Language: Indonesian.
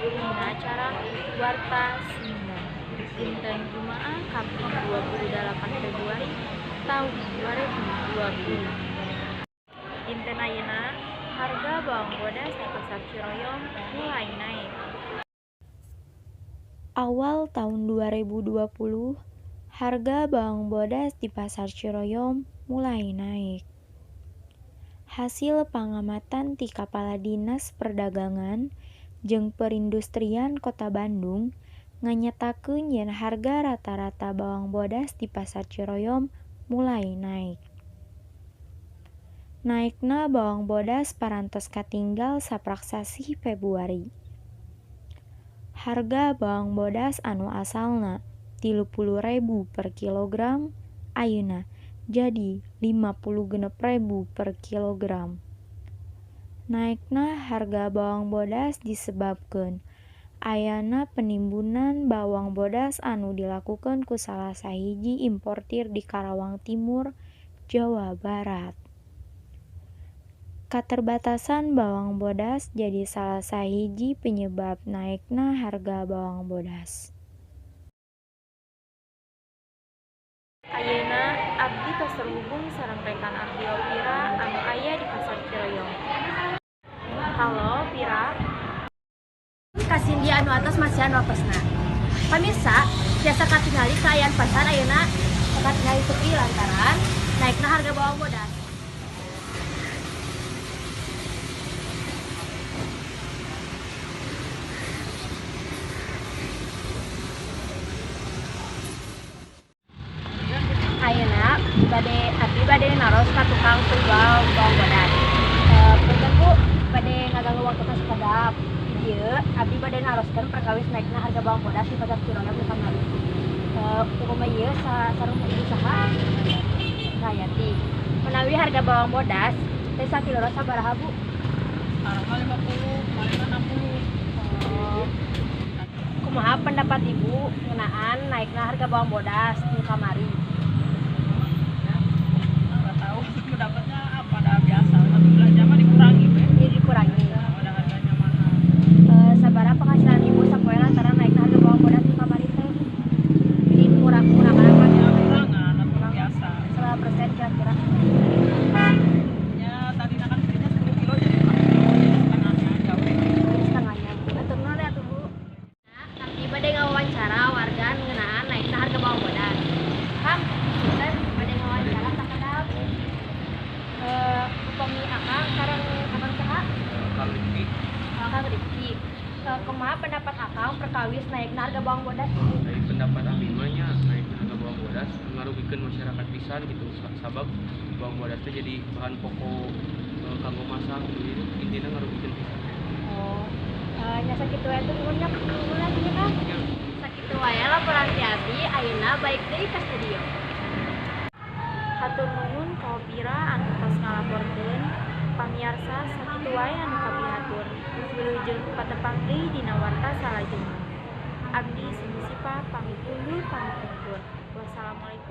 dina acara Warta Sunda dinten Jumaah Kaping 28 Februari tahun 2020. Dinten ayeuna harga bawang bodas di Pasar Ciroyom mulai naik. Awal tahun 2020, harga bawang bodas di Pasar Ciroyom mulai naik. Hasil pangamatan ti Kapala Dinas Perdagangan jeung Perindustrian Kota Bandung nganyatakeun yen harga rata-rata bawang bodas di Pasar Ciroyom mulai naik. Naikna bawang bodas parantos katinggal sapraksasi Februari. Harga bawang bodas anu asalna 30.000 per kilogram ayeuna jadi 56.000 per kilogram. Naikna harga bawang bodas disebabkeun ayana penimbunan bawang bodas anu dilakukeun ku salah sahiji importir di Karawang Timur, Jawa Barat. Katerbatasan bawang bodas jadi salah sahiji penyebab naikna harga bawang bodas. Ayeuna abdi tos terhubung sareng rekan abdi Pira anu aya di Pasar Ciroyom. Halo Pira. Kasindi anu atas masih anu apesna. Pamirsa, biasa katingali kaayaan pasar ayeuna katingali sepi lantaran naikna harga bawang bodas. Ayeuna abdi bade naros ka tukang jual bawang bodas. Punten Bu, bade ngaganggu waktu ka sakedap. Ieu abdi bade naroskeun perkawis naikna harga bawang bodas di Pasar Ciroyom di kamari. Upama ieu sareng ibu saha? Hayati. Menawi harga bawang bodas teh sakiloro sabaraha Bu? Harga 50, kemarin 60. Kumaha pendapat Ibu ngeunaan naikna harga bawang bodas di kamari? Nggak tahu pendapatnya apa, dah biasa. Tapi belanja mah dikurangi, Dikurangi. pada harganya mahal. Sabaraha penghasilan Ibu sapoe lantaran naikna harga bawang bodas di kamari teh? Kurang apa? Kurangan, tapi biasa. Berapa persen kira-kira? Ya tadinya kan belinya 10 kilo jadi 5 kilo, jadi setengahnya aja weh. Setengahnya. Atur nuhun ya tuh Bu. Abdi bade ngawawancara warga ngeunaan naikna harga bawang bodas. Kang, punten bade ngawawancara sakedap. Upami akang sareng akang saha? Kalau ini Akang Rifki. Kumaha pendapat akang perkawis naikna harga bawang bodas? dari pendapat abdi mah nya naikna harga bawang bodas ngarugikeun masyarakat pisan gitu sabab bawang bodas teh jadi bahan pokok kanggo masak gitu intina ngarugikeun pisan. Oh, nya sakitu wae tuh nuhun nya lagi nya Kang. Sakitu wae laporan ti abdi ayeuna baik deui ka studio. Hatur nuhun ka Pira anu tos ngalaporkeun. Pamirsa sakitu wae anu kapihatur. Wilujeng patepang deui dina warta salajengna. Abdi Sindi Sipa pamit undur pamit undur. Wassalamualaikum